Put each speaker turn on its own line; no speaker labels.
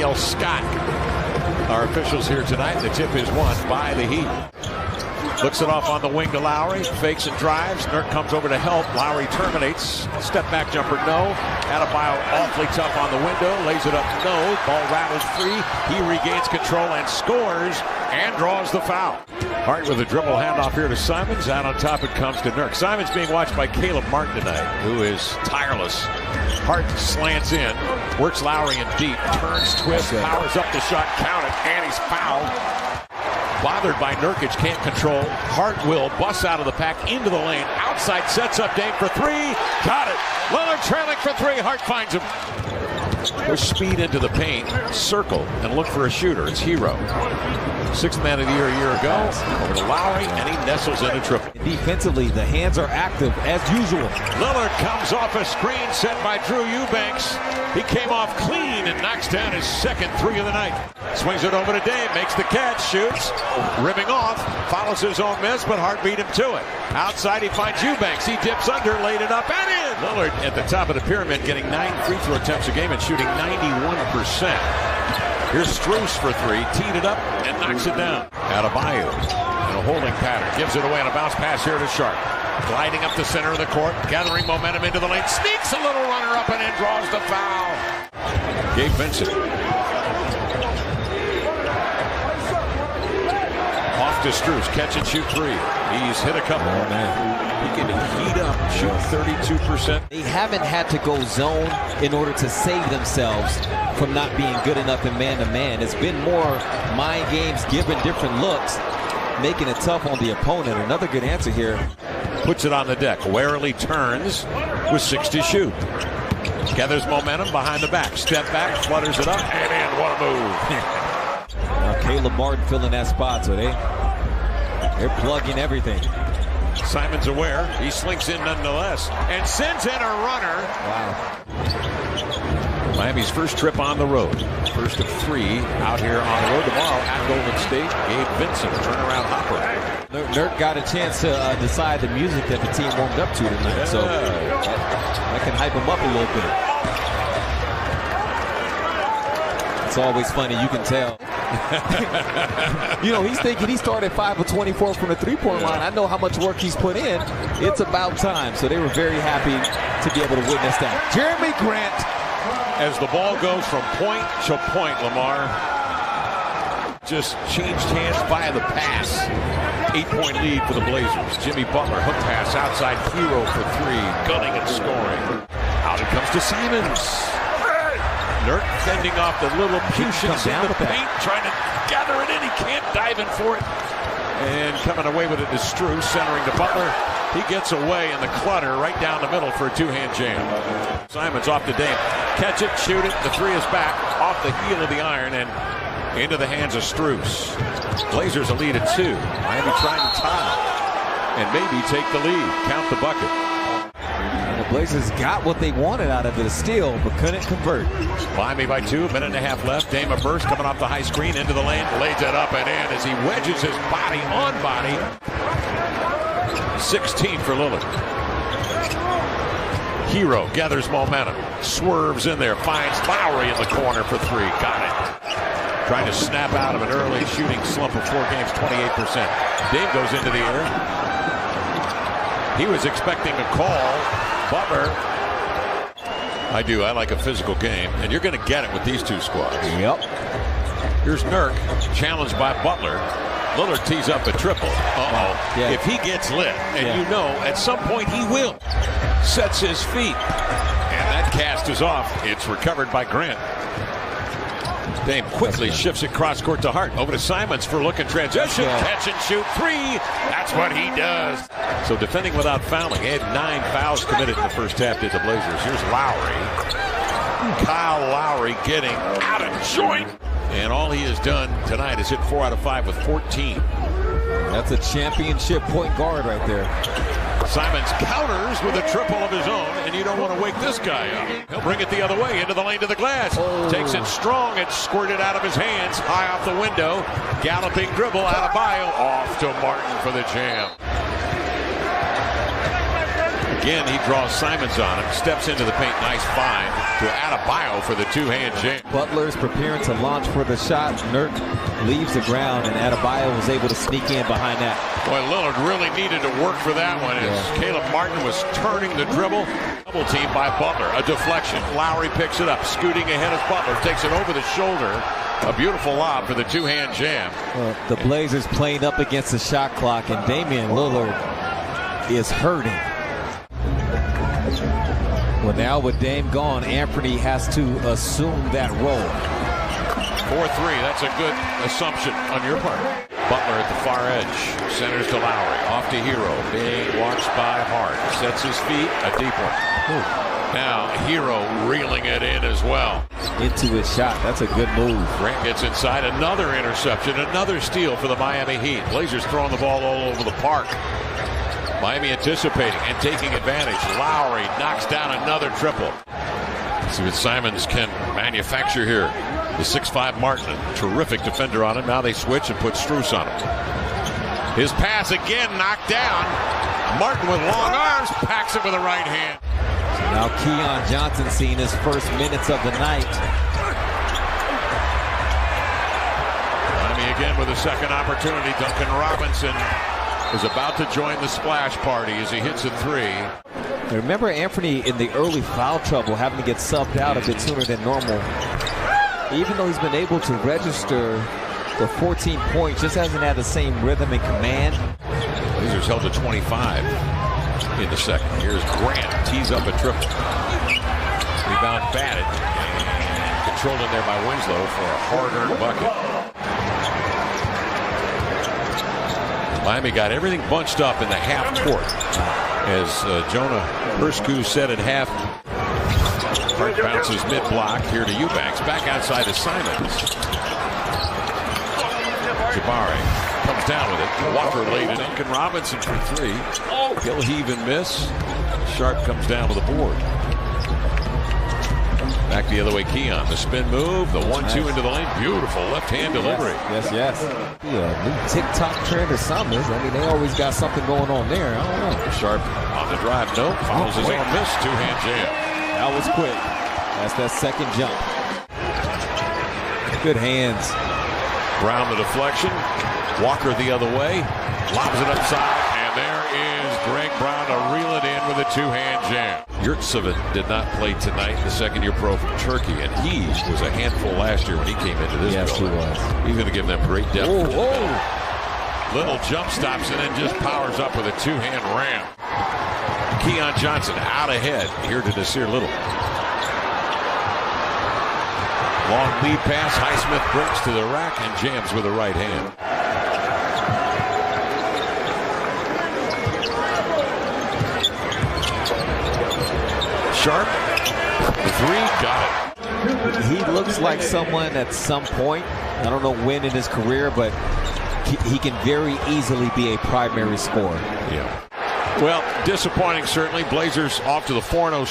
Danielle Scott. Our officials here tonight. The tip is won by the Heat. Looks it off on the wing to Lowry. Fakes and drives. Nurk comes over to help. Lowry terminates. Step back jumper, no. Adebayo awfully tough on the window. Lays it up, no. Ball rattles free. He regains control and scores and draws the foul. Hart with a dribble handoff here to Simons. Out on top it comes to Nurk. Simons being watched by Caleb Martin tonight, who is tireless. Hart slants in. Works Lowry in deep. Turns, twists, powers up the shot. Count it. And he's fouled. Bothered by Nurkic, can't control. Hart will bust out of the pack into the lane. Outside, sets up Dame for three. Got it. Lillard trailing for three. Hart finds him. Push speed into the paint. Circle and look for a shooter. It's Hero. Sixth man of the year a year ago. Over to Lowry, and he nestles in a triple.
Defensively, the hands are active as usual.
Lillard comes off a screen set by Drew Eubanks. He came off clean and knocks down his second three of the night. Swings it over to Dame, makes the catch, shoots, rimming off, follows his own miss, but Hart beat him to it. Outside, he finds Eubanks. He dips under, laid it up, and in. Lillard at the top of the pyramid, getting 9 free throw attempts a game and shooting 91%. Here's Strus for three, teed it up and knocks it down. Adebayo in a holding pattern, gives it away on a bounce pass here to Sharp. Gliding up the center of the court, gathering momentum into the lane, sneaks a little runner up and in, draws the foul. Gabe Vincent. Off to Strus, catch and shoot three. He's hit a couple.
Oh, man.
He can heat up, shoot 32%.
They haven't had to go zone in order to save themselves from not being good enough in man-to-man. It's been more mind games, giving different looks, making it tough on the opponent. Another good answer here.
Puts it on the deck, warily turns with 6 to shoot. Gathers momentum behind the back, step back, flutters it up, and in. What a move.
Now Caleb Martin filling that spot, so they're plugging everything.
Simons aware, he slinks in nonetheless, and sends in a runner.
Wow.
Miami's first trip on the road. First of 3 out here on the road tomorrow at Golden State. Gabe Vincent, turnaround hopper.
Nurk got a chance to decide the music that the team warmed up to tonight, so that can hype him up a little bit. It's always funny, you can tell. You know, he's thinking he started 5 of 24 from the three-point line. I know how much work he's put in. It's about time. So they were very happy to be able to witness that. Jeremy Grant.
As the ball goes from point to point, Lamar just changed hands via the pass. 8-point lead for the Blazers. Jimmy Butler, hook pass outside, Hero for three, gunning and scoring. Out it comes to Simons. Nurk fending off the little Putians in the paint, trying to gather it in. He can't dive in for it. And coming away with it is Strus, centering to Butler. He gets away in the clutter right down the middle for a two-hand jam. Simons off to Dame. Catch it, shoot it. The three is back off the heel of the iron and into the hands of Strus. Blazers a lead at 2. Miami trying to tie and maybe take the lead. Count the bucket.
The Blazers got what they wanted out of it, a steal, but couldn't convert.
Miami by 2, minute and a half left. Dame a burst coming off the high screen into the lane, lays it up and in as he wedges his body on body. 16 for Lillard. Hero gathers momentum, swerves in there, finds Lowry in the corner for 3. Got it. Trying to snap out of an early shooting slump of 4 games, 28%. Dame goes into the air. He was expecting a call. Butler. I like a physical game, and you're going to get it with these two squads.
Yep.
Here's Nurk, challenged by Butler. Lillard tees up a triple. Uh-oh.
Yeah.
If he gets lit, and you know at some point he will, sets his feet, and that cast is off. It's recovered by Grant. Dame quickly shifts it cross court to Hart. Over to Simons for look and transition. Catch and shoot 3. That's what he does. So defending without fouling. He had 9 fouls committed in the first half, did the Blazers. Here's Lowry. Kyle Lowry getting out of joint. And all he has done tonight is hit 4 out of 5 with 14.
That's a championship point guard right there.
Simons counters with a triple of his own, and you don't want to wake this guy up. He'll bring it the other way, into the lane to the glass. Takes it strong, it's squirted out of his hands, high off the window. Galloping dribble, Adebayo off to Martin for the jam. Again, he draws Simons on him, steps into the paint, nice find to Adebayo for the two-hand jam.
Butler's preparing to launch for the shot. Nurk leaves the ground, and Adebayo was able to sneak in behind that.
Boy, Lillard really needed to work for that one as Caleb Martin was turning the dribble. Double team by Butler, a deflection. Lowry picks it up, scooting ahead of Butler, takes it over the shoulder. A beautiful lob for the two-hand jam.
Well, the Blazers playing up against the shot clock, and Damian Lillard is hurting. Well, now with Dame gone, Anthony has to assume that role.
4-3, that's a good assumption on your part. Butler at the far edge, centers to Lowry, off to Hero, being watched by Hart, sets his feet, a deep one. Ooh. Now Hero reeling it in as well.
Into his shot, that's a good move.
Grant gets inside, another interception, another steal for the Miami Heat. Blazers throwing the ball all over the park. Miami anticipating and taking advantage. Lowry knocks down another triple. See what Simons can manufacture here. The 6'5" Martin, a terrific defender on him. Now they switch and put Strus on him. His pass again knocked down. Martin with long arms packs it with a right hand.
So now Keon Johnson seeing his first minutes of the night.
Miami again with a second opportunity. Duncan Robinson is about to join the splash party as he hits a three.
Remember Anthony in the early foul trouble having to get subbed out a bit sooner than normal. Even though he's been able to register the 14 points, just hasn't had the same rhythm and command.
Blazers held to 25 in the second. Here's Grant, tees up a triple. Rebound batted and controlled in there by Winslow for a hard-earned bucket. Miami got everything bunched up in the half court. As Jonah Perscu said at half, Hart bounces mid-block here to Eubanks. Back outside to Simons. Jabari comes down with it. Walker laid it. Duncan Robinson for three. He'll heave and miss. Sharp comes down with the board. Back the other way, Keon. The spin move, the 1-2 into the lane. Beautiful left-hand delivery.
Yes. Yeah, new TikTok trend or something. I mean, they always got something going on there. I don't know.
Sharp on the drive. No. Follows his own miss. Two-hand jam.
That was quick. That's that second jump. Good hands.
Brown the deflection. Walker the other way. Lobs it upside. And there is Greg Brown to reel it in with a two-hand jam. Yurtseven did not play tonight, the second-year pro from Turkey, and he was a handful last year when he came into this building.
Yes, he was.
He's going to give them great depth. Little jump stops and then just powers up with a two-hand ram. Keon Johnson out ahead here to Nasir Little. Long lead pass. Highsmith breaks to the rack and jams with the right hand. Sharp, the three, got it.
He looks like someone at some point, I don't know when in his career, but he can very easily be a primary scorer.
Yeah. Well, disappointing certainly. Blazers off to the 4-0